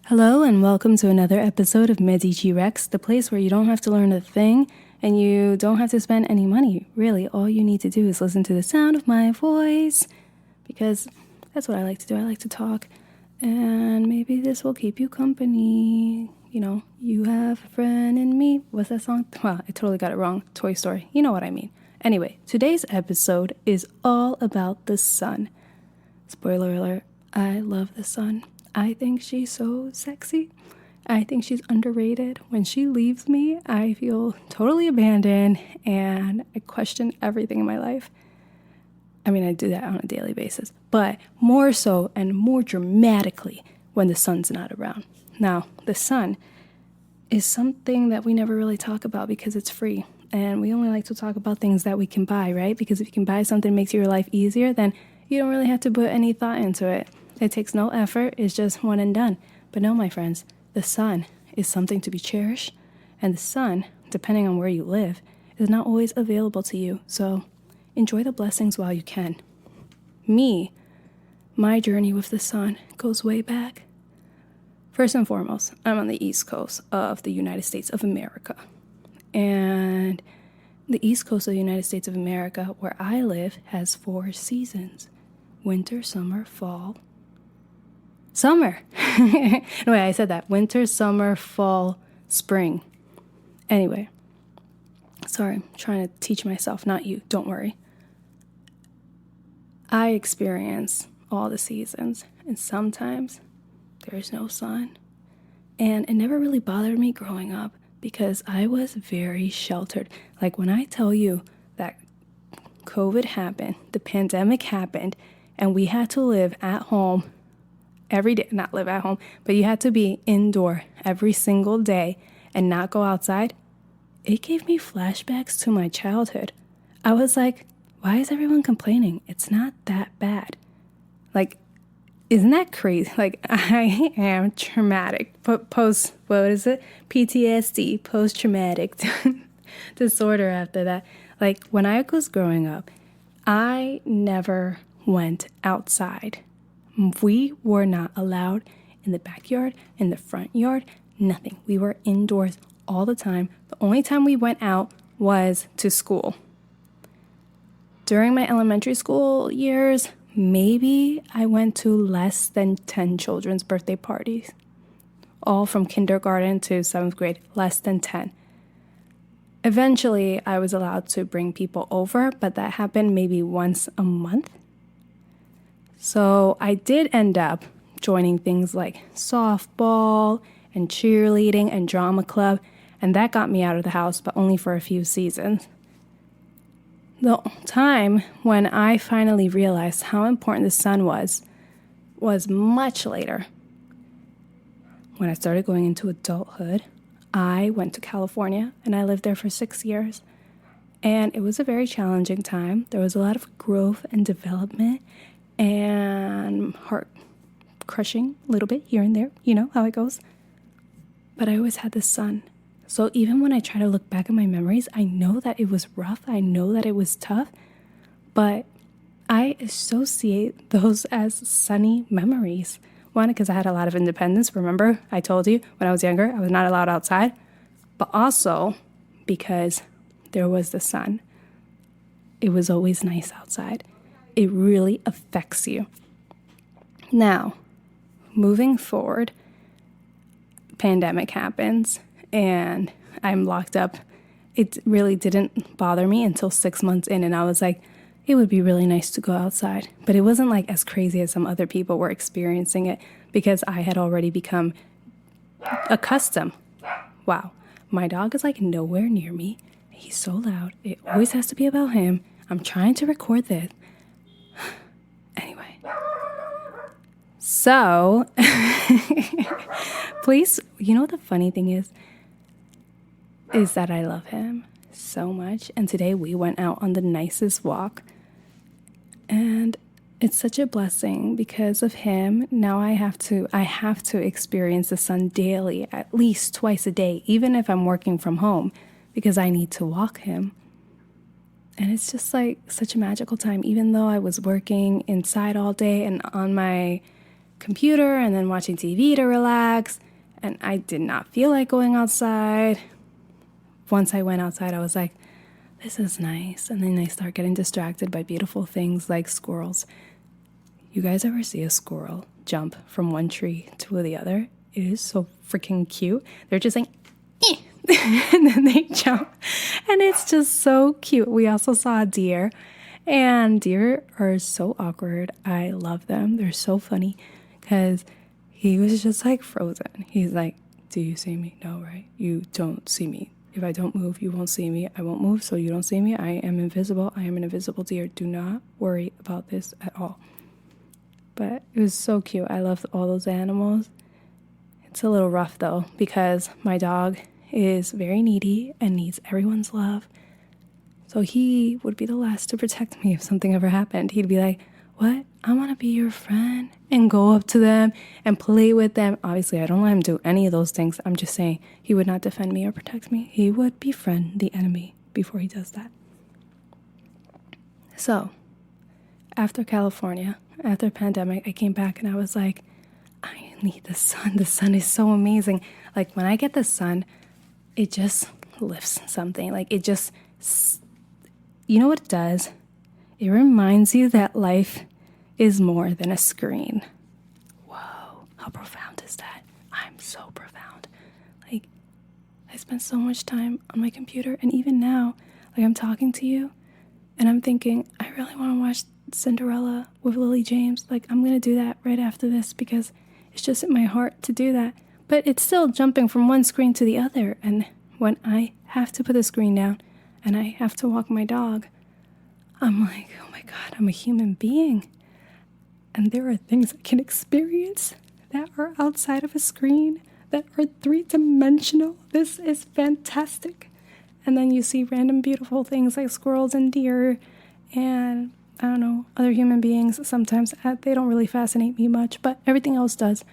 Hello and welcome to another episode of Medici Rex, the place where you don't have to learn a thing and you don't have to spend any money. Really, all you need to do is listen to the sound of my voice because that's what I like to do. I like to talk and maybe this will keep you company. You know, you have a friend in me. What's that song? Well, I totally got it wrong. Toy Story. You know what I mean. Anyway, today's episode is all about the sun. Spoiler alert, I love the sun. I think she's so sexy. I think she's underrated. When she leaves me, I feel totally abandoned and I question everything in my life. I mean, I do that on a daily basis, but more so and more dramatically when the sun's not around. Now, the sun is something that we never really talk about because it's free. And we only like to talk about things that we can buy, right? Because if you can buy something that makes your life easier, then you don't really have to put any thought into it. It takes no effort. It's just one and done. But no, my friends, the sun is something to be cherished. And the sun, depending on where you live, is not always available to you. So enjoy the blessings while you can. My journey with the sun goes way back. First and foremost, I'm on the East Coast of the United States of America. And the East Coast of the United States of America, where I live, has 4 seasons. Winter, summer, fall. Summer. No, wait, I said that. Winter, summer, fall, spring. Anyway. Sorry, I'm trying to teach myself, not you. Don't worry. I experience all the seasons. And sometimes there's no sun. And it never really bothered me growing up because I was very sheltered. Like when I tell you that COVID happened, the pandemic happened, and we had to live at home every day, not live at home, but you had to be indoor every single day and not go outside. It gave me flashbacks to my childhood. I was like, why is everyone complaining? It's not that bad. Like, isn't that crazy? Like, I am traumatic. PTSD, post-traumatic disorder after that. Like, when I was growing up, I never went outside. We were not allowed in the backyard, in the front yard, nothing. We were indoors all the time. The only time we went out was to school. During my elementary school years, maybe I went to less than 10 children's birthday parties. All from kindergarten to 7th grade, less than 10. Eventually, I was allowed to bring people over, but that happened maybe once a month. So I did end up joining things like softball and cheerleading and drama club, and that got me out of the house, but only for a few seasons. The time when I finally realized how important the sun was much later. When I started going into adulthood, I went to California and I lived there for 6 years. And it was a very challenging time. There was a lot of growth and development and heart crushing a little bit here and there. You know how it goes. But I always had the sun. So even when I try to look back at my memories, I know that it was rough. I know that it was tough. But I associate those as sunny memories. One, because I had a lot of independence. Remember, I told you when I was younger, I was not allowed outside. But also because there was the sun. It was always nice outside. It really affects you. Now, moving forward, pandemic happens and I'm locked up. It really didn't bother me until 6 months in, and I was like, it would be really nice to go outside. But it wasn't like as crazy as some other people were experiencing it because I had already become accustomed. Wow, my dog is like nowhere near me. He's so loud. It always has to be about him. I'm trying to record this. Anyway. So, please, you know what the funny thing is that I love him so much. And today we went out on the nicest walk. And it's such a blessing because of him. Now I have to experience the sun daily, at least twice a day, even if I'm working from home, because I need to walk him. And it's just like such a magical time, even though I was working inside all day and on my computer and then watching TV to relax. And I did not feel like going outside. Once I went outside, I was like, this is nice. And then I start getting distracted by beautiful things like squirrels. You guys ever see a squirrel jump from one tree to the other? It is so freaking cute. They're just like, eh. And then they jump. And it's just so cute. We also saw a deer. And deer are so awkward. I love them. They're so funny because he was just like frozen. He's like, do you see me? No, right? You don't see me. If I don't move, you won't see me. I won't move, so you don't see me. I am invisible. I am an invisible deer. Do not worry about this at all. But it was so cute. I loved all those animals. It's a little rough, though, because my dog is very needy and needs everyone's love. So he would be the last to protect me if something ever happened. He'd be like, what? I want to be your friend, and go up to them and play with them. Obviously, I don't let him do any of those things. I'm just saying he would not defend me or protect me. He would befriend the enemy before he does that. So, after California, after pandemic, I came back and I was like, I need the sun. The sun is so amazing. Like, when I get the sun, it just lifts something. Like, it just, you know what it does? It reminds you that life is more than a screen. Whoa, how profound is that? I'm so profound. Like, I spend so much time on my computer, and even now, like, I'm talking to you, and I'm thinking, I really want to watch Cinderella with Lily James. Like, I'm going to do that right after this because it's just in my heart to do that. But it's still jumping from one screen to the other, and when I have to put the screen down and I have to walk my dog, I'm like, oh my God, I'm a human being. And there are things I can experience that are outside of a screen, that are three-dimensional. This is fantastic. And then you see random beautiful things like squirrels and deer and, I don't know, other human beings. Sometimes they don't really fascinate me much, but everything else does.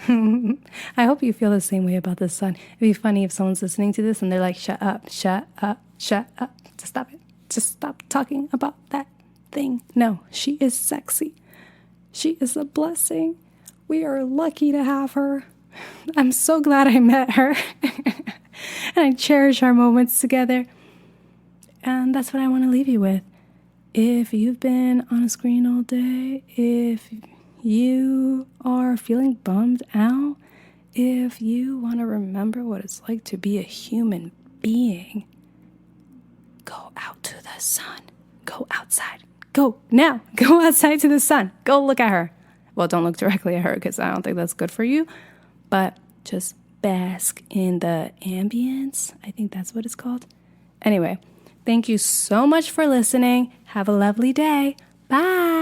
I hope you feel the same way about the sun. It'd be funny if someone's listening to this and they're like, shut up, shut up, shut up. Just stop it. Just stop talking about that thing. No, she is sexy. She is a blessing. We are lucky to have her. I'm so glad I met her. And I cherish our moments together. And that's what I want to leave you with. If you've been on a screen all day, if you are feeling bummed out, if you want to remember what it's like to be a human being, go out to the sun. Go outside. Go now. Go outside to the sun. Go look at her. Well, don't look directly at her because I don't think that's good for you. But just bask in the ambience. I think that's what it's called. Anyway, thank you so much for listening. Have a lovely day. Bye.